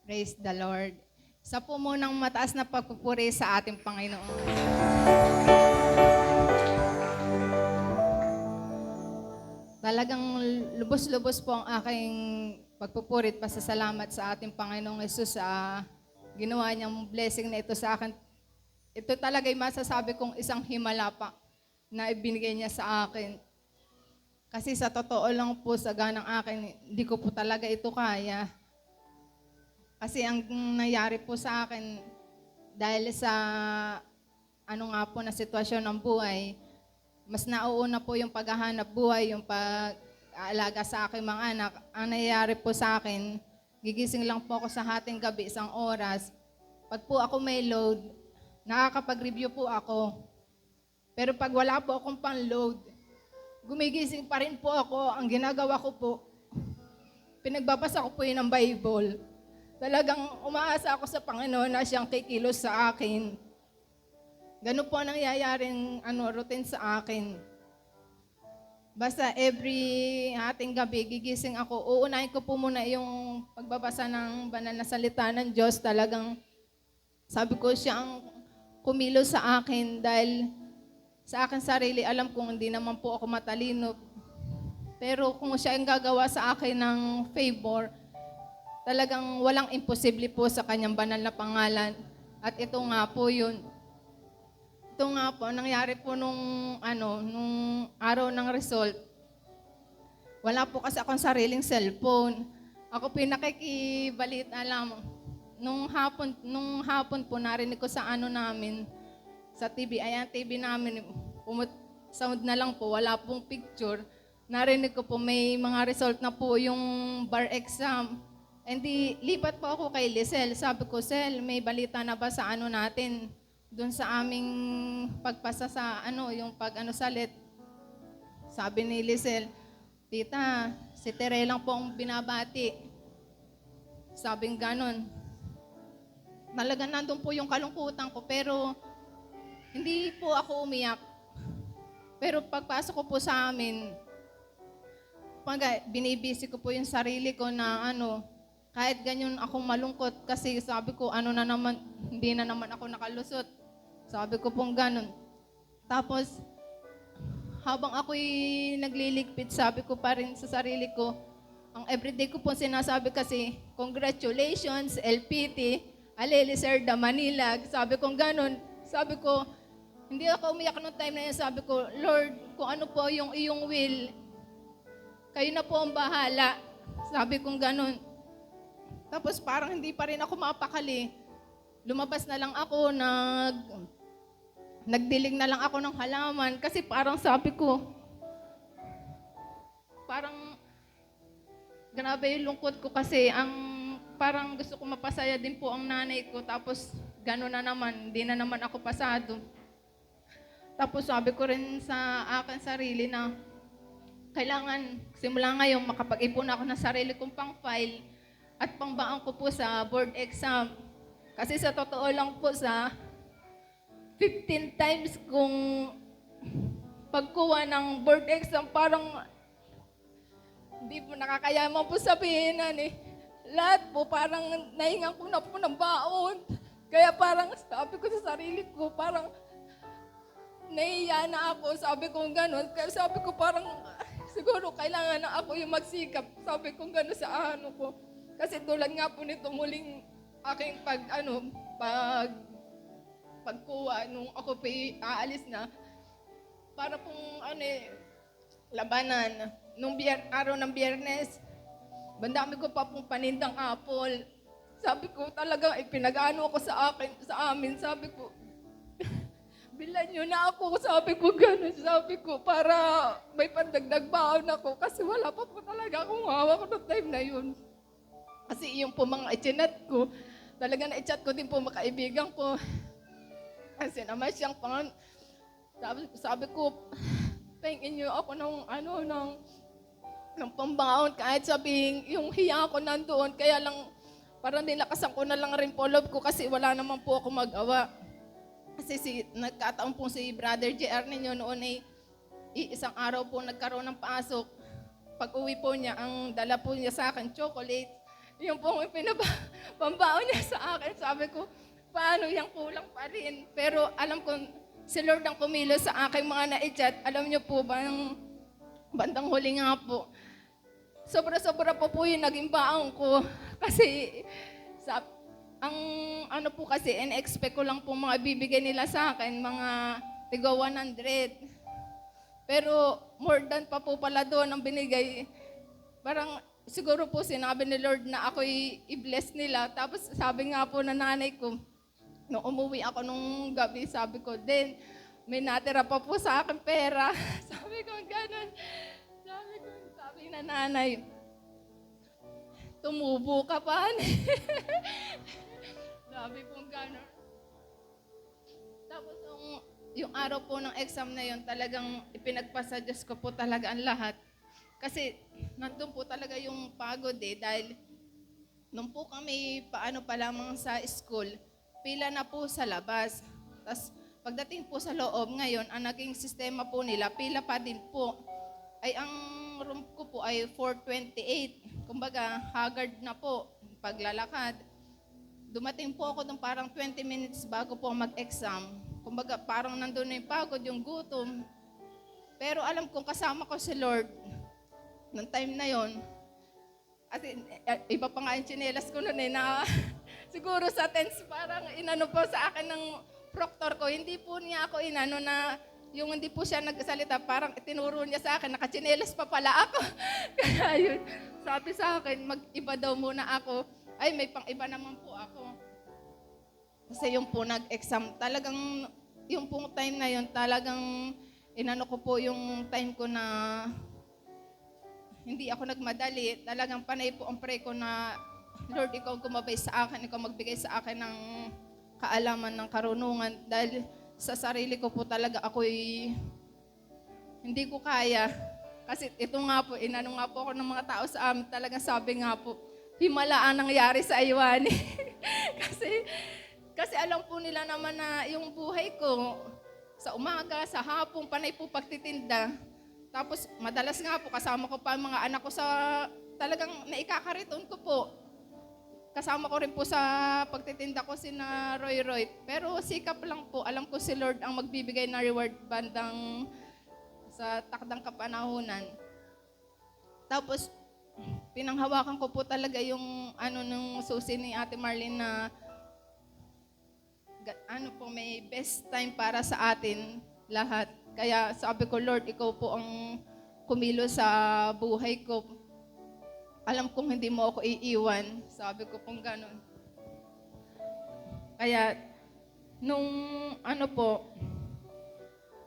Praise the Lord. Sa po munang mataas na pagpupuri sa ating Panginoon. Talagang lubos-lubos po ang aking pagpupuri at pasasalamat sa ating Panginoong Hesus sa ginawa niyang blessing na ito sa akin. Ito talaga yung masasabi kong isang himala pa na ibinigay niya sa akin. Kasi sa totoo lang po sa ganang akin, hindi ko po talaga ito kaya. Kasi ang nangyari po sa akin, dahil sa nga po na sitwasyon ng buhay, mas nauuna po yung paghahanap buhay, yung pag-aalaga sa aking mga anak. Ang nangyayari po sa akin, gigising lang po ako sa hating gabi, 1 oras. Pag po ako may load, nakakapag-review po ako. Pero pag wala po akong pang-load, gumigising pa rin po ako. Ang ginagawa ko po, pinagbabasa ko po yun ng Bible. Talagang umaasa ako sa Panginoon na siyang kikilos sa akin. Ganun po ang nangyayaring routine sa akin. Basta every ating gabi, gigising ako. Uunahin ko po muna yung pagbabasa ng banal na salita ng Diyos. Talagang sabi ko siya ang kumilos sa akin dahil sa akin sarili, alam kong hindi naman po ako matalino. Pero kung siya ang gagawa sa akin ng favor, talagang walang imposible po sa kanyang banal na pangalan. At ito nga po yun. Ito nga po, nangyari po nung araw ng result. Wala po kasi akong sariling cellphone. Ako po yung nakikibalita lang. Nung hapon po, narinig ko sa namin, sa TV. Ayan, TV namin, sound na lang po, wala pong picture. Narinig ko po, may mga result na po yung bar exam. Hindi, lipat po ako kay Lisel. Sabi ko, Sel, may balita na ba sa natin? Doon sa aming pagpasa sa yung salit. Sabi ni Lisel, Tita, si Tere lang po ang binabati. Sabing ganon. Talagang nandun po yung kalungkutan ko, pero hindi po ako umiyak. Pero pagpasok ko po sa amin, binibisi ko po yung sarili ko na kahit ganyan akong malungkot kasi sabi ko, hindi na naman ako nakalusot. Sabi ko pong ganun. Tapos, habang ako'y nagliligpit, sabi ko pa rin sa sarili ko, ang everyday ko po sinasabi kasi, congratulations, LPT, Aleli Sir da Manila. Sabi ko ganun. Sabi ko, hindi ako umiyak noong time na yun. Sabi ko, Lord, kung ano po yung iyong will, kayo na po ang bahala. Sabi ko ganun. Tapos parang hindi pa rin ako mapakali. Lumabas na lang ako, nagdilig na lang ako ng halaman kasi parang sabi ko, parang grabe yung lungkot ko kasi parang gusto ko mapasaya din po ang nanay ko. Tapos gano'n na naman, hindi na naman ako pasado. Tapos sabi ko rin sa akin sarili na kailangan simula ngayon makapag-ipon ako ng sarili kong pang-file at pangbaon ko po sa board exam. Kasi sa totoo lang po sa 15 times kung pagkuha ng board exam, parang hindi po nakakayaman po sabihin lahat po parang nahingan ko na po ng baon. Kaya parang sabi ko sa sarili ko, parang nahiya na ako. Sabi ko gano'n. Kaya sabi ko parang siguro kailangan na ako yung magsikap. Sabi ko gano'n sa ko. Kasi tulad nga po nito muling aking pagkuha nung ako pa aalis na, para pong labanan. Nung araw ng Biyernes, bandami ko pa pong panindang apple. Sabi ko talaga, pinag-ano ako sa amin. Sabi ko, bilan nyo na ako. Sabi ko gano'n. Sabi ko, para may pandagdag baon ako. Kasi wala pa po talaga akong hawak noong time na yun. Kasi yung po mga i-chat ko, talaga na-chat ko din po mga kaibigan ko. Kasi naman siyang sabi ko, pahingin niyo ako ng pambaon. Kahit sabing yung hiya ko nandoon, kaya lang parang nilakasan ko na lang rin po loob ko kasi wala naman po ako magawa. Kasi nagkataon po si Brother JR ninyo noon ay isang araw po nagkaroon ng pasok. Pag uwi po niya, ang dala po niya sa akin, chocolate. yung pong pambaon niya sa akin, sabi ko, paano yung kulang pa rin. Pero alam ko, si Lord ang kumilos sa aking mga na-chat. Alam niyo po ba, yung bandang huli nga po, sobra-sobra po yung naging baon ko. Kasi, ang ano po kasi, in-expect ko lang po mga bibigay nila sa akin, mga tigo 100. Pero more than pa po pala doon ang binigay. Parang siguro po sinabi ni Lord na ako'y i-bless nila. Tapos sabi nga po na nanay ko, nung umuwi ako nung gabi, sabi ko, then may natira pa po sa akin pera. Sabi ko, gano'n. Sabi na nanay, tumubo ka pa. Sabi po gano'n. Tapos yung araw po ng exam na yun, talagang ipinagpasa Diyos ko po talaga ang lahat. Kasi nandun po talaga yung pagod dahil nung po kami paano pa lamang sa school, pila na po sa labas. Tapos pagdating po sa loob ngayon, ang naging sistema po nila, pila pa din po. Ay ang room ko po ay 428. Kumbaga, haggard na po paglalakad. Dumating po ako nung parang 20 minutes bago po mag-exam. Kumbaga, parang nandun na yung pagod, yung gutom. Pero alam kong kasama ko si Lord noong time na yon. At iba pa nga yung tsinelas ko noon na siguro sa tense parang inano po sa akin ng proctor ko. Hindi po niya ako inano na yung hindi po siya nagsalita, parang itinuro niya sa akin, nakatsinelas pa pala ako. Kaya yun, sabi sa akin, mag-iba daw muna ako. Ay, may pang-iba naman po ako. Kasi yung po nag-exam, talagang yung pong time na yun, talagang inano ko po yung time ko na hindi ako nagmadali. Talagang panay po ang pray ko na, Lord, ikaw gumabay sa akin, ikaw magbigay sa akin ng kaalaman, ng karunungan. Dahil sa sarili ko po talaga ako'y hindi ko kaya. Kasi ito nga po, inano nga po ako ng mga tao sa amin, talagang sabi nga po, himala ang nangyari sa Iwani. Kasi alam po nila naman na yung buhay ko, sa umaga, sa hapon, panay po pagtitinda. Tapos madalas nga po, kasama ko pa ang mga anak ko sa talagang naikakariton ko po. Kasama ko rin po sa pagtitinda ko sina Roy. Pero sikap lang po, alam ko si Lord ang magbibigay na reward bandang sa takdang kapanahunan. Tapos pinanghawakan ko po talaga yung nung susi ni Ate Marlene na may best time para sa atin lahat. Kaya sabi ko, Lord, ikaw po ang kumilos sa buhay ko. Alam kong hindi mo ako iiwan. Sabi ko pong ganun. Kaya, nung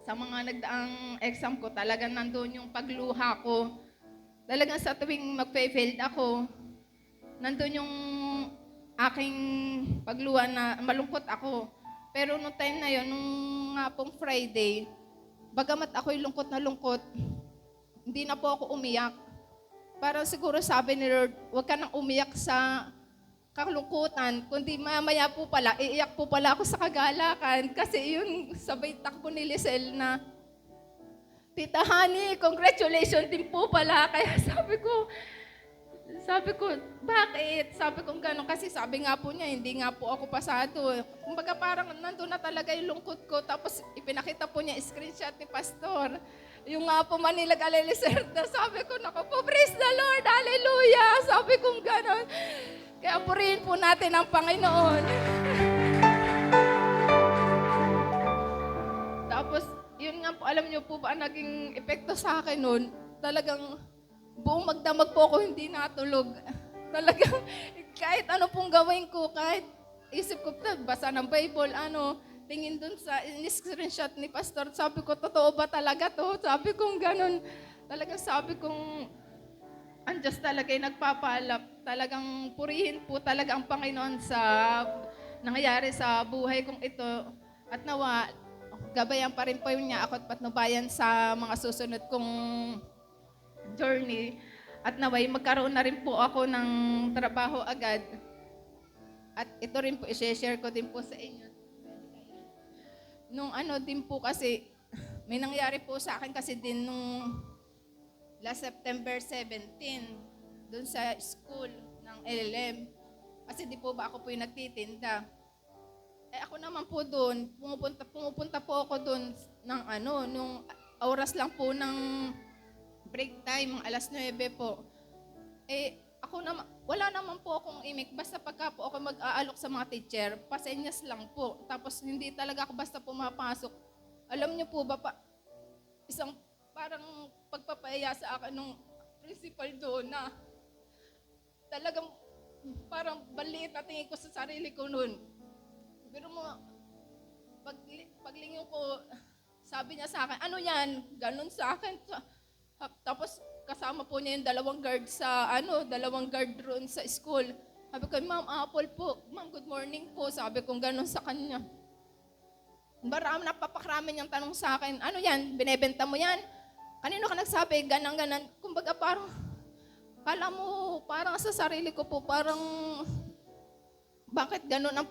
sa mga nagdaang exam ko, talagang nandun yung pagluha ko. Talagang sa tuwing magpe-failed ako, nandun yung aking pagluha na malungkot ako. Pero nung time na yun, nung nga pong Friday, bagamat ako'y lungkot na lungkot, hindi na po ako umiyak. Parang siguro sabi ni Lord, huwag ka nang umiyak sa kalungkutan, kundi mamaya po pala, iiyak po pala ako sa kagalakan. Kasi yun, sabay takbo ni Lisel na, Tita Honey, congratulations din po pala. Kaya sabi ko, bakit? Sabi ko gano'n, kasi sabi nga po niya, hindi nga po ako pasado. Kumbaga parang nandun na talaga yung lungkot ko. Tapos ipinakita po niya, screenshot ni Pastor. Yung nga po Manilag Alelicerda, sabi ko, naku po, praise the Lord, hallelujah. Sabi ko gano'n. Kaya purihin po natin ang Panginoon. Tapos, yun nga po, alam niyo po ba, ang naging epekto sa akin noon, talagang buong magdamag po ako hindi natulog. Talagang kahit ano pong gawin ko, kahit isip ko, basa ng Bible, tingin dun sa screenshot ni Pastor, sabi ko, totoo ba talaga to? Sabi kong ganun. Talagang sabi kong, ang Diyos talaga ay nagpapalap. Talagang purihin po talaga ang Panginoon sa nangyayari sa buhay kong ito. At nawa, gabayan pa rin po niya ako at patnubayan sa mga susunod kong journey. At naway, magkaroon na rin po ako ng trabaho agad. At ito rin po, i-share ko din po sa inyo. Nung din po kasi, may nangyari po sa akin kasi din nung last September 17, dun sa school ng LLM. Kasi di po ba ako po yung nagtitinda. Ako naman po doon, pumupunta po ako doon ng nung oras lang po ng break time, mga alas 9 po. Ako naman, wala naman po akong imik, basta pagka po ako mag-aalok sa mga teacher, pasenyas lang po. Tapos hindi talaga ako basta pumapasok. Alam niyo po ba, isang parang pagpapaya sa akin ng principal doon na talagang parang baliit na tingin ko sa sarili ko noon. Pero mo, paglingon ko, sabi niya sa akin, ano yan? Ganun sa akin. Tapos kasama po niya yung dalawang guard roon sa school. Sabi ko, Ma'am, Apple po. Ma'am, good morning po. Sabi ko ganun sa kanya. Napapakarami niyang tanong sa akin, ano yan? Binebenta mo yan? Kanino ka nagsabi? Ganan. Kumbaga parang, kala mo, parang sa sarili ko po, parang, bakit ganun ang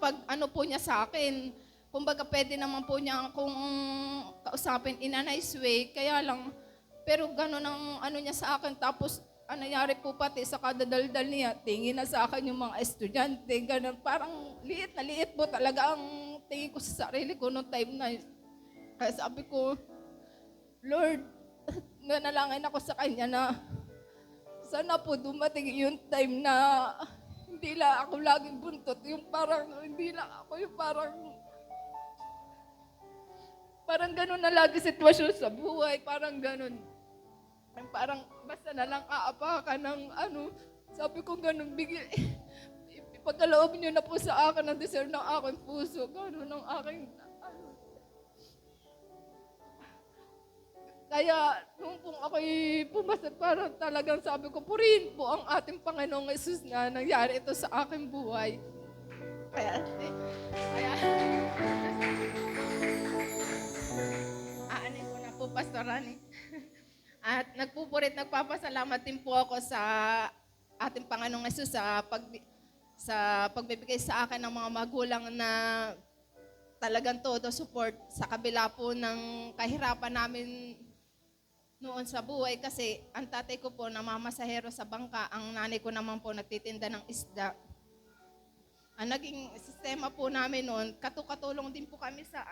po niya sa akin? Kumbaga pwede naman po niya akong kausapin in a nice way, kaya lang, pero ganun ang niya sa akin. Tapos, nangyari po pati sa kadadaldal niya, tingin na sa akin yung mga estudyante, ganun. Parang liit na liit po talaga ang tingin ko sa sarili ko noong time na yun. Kaya sabi ko, Lord, nanalangin ako sa Kanya na sana po dumating yung time na hindi lang ako laging buntot. Yung parang, hindi lang ako yung parang ganun na lagi sitwasyon sa buhay. Parang ganun. Parang basta na lang aapakan ng sabi ko ganun, ipagkaloob niyo na po sa akin ang deserve ng aking puso. Ganun ang aking, Kaya, nung pong ako'y pumasa, parang talagang sabi ko, purihin po ang ating Panginoong Jesus na nangyari ito sa aking buhay. Kaya aanin ko na po, Pastor Rani. At nagpapasalamat din po ako sa ating Panginoong Jesus sa pagbibigay sa akin ng mga magulang na talagang todo support sa kabila po ng kahirapan namin noon sa buhay kasi ang tatay ko po namamasahero sa bangka, ang nanay ko naman po nagtitinda ng isda. Ang naging sistema po namin noon, katulong din po kami sa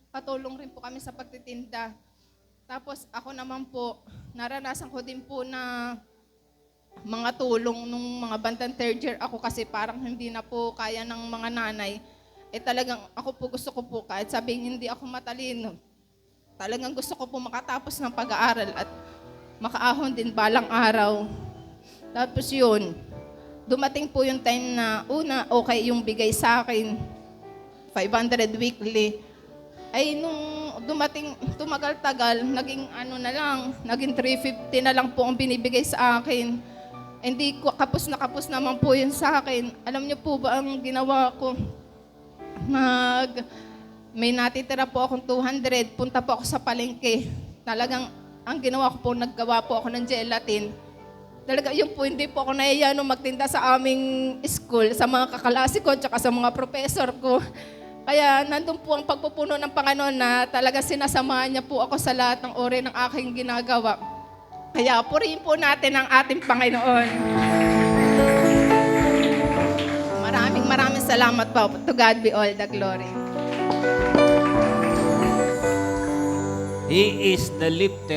katulong rin po kami sa pagtitinda. Tapos ako naman po, naranasan ko din po na mga tulong nung mga bandang third year ako kasi parang hindi na po kaya ng mga nanay. Talagang ako po gusto ko po kahit sabihin hindi ako matalino. Talagang gusto ko po makatapos ng pag-aaral at makaahon din balang araw. Tapos yun, dumating po yung time na okay yung bigay sa akin, 500 weekly. Nung tumagal-tagal, naging naging 350 na lang po ang binibigay sa akin. Hindi ko, kapos naman po yun sa akin. Alam niyo po ba ang ginawa ko? May natitira po akong 200, punta po ako sa palengke. Talagang, ang ginawa ko po, naggawa po ako ng gelatin. Talaga, yun po, hindi po ako nahiya nung magtinda sa aming school, sa mga kaklase ko, tsaka sa mga professor ko. Kaya, nandun po ang pagpupuno ng Panginoon na talaga sinasamahan niya po ako sa lahat ng uri ng aking ginagawa. Kaya, purihin po natin ang ating Panginoon. Maraming salamat po. To God be all the glory. He is the lifter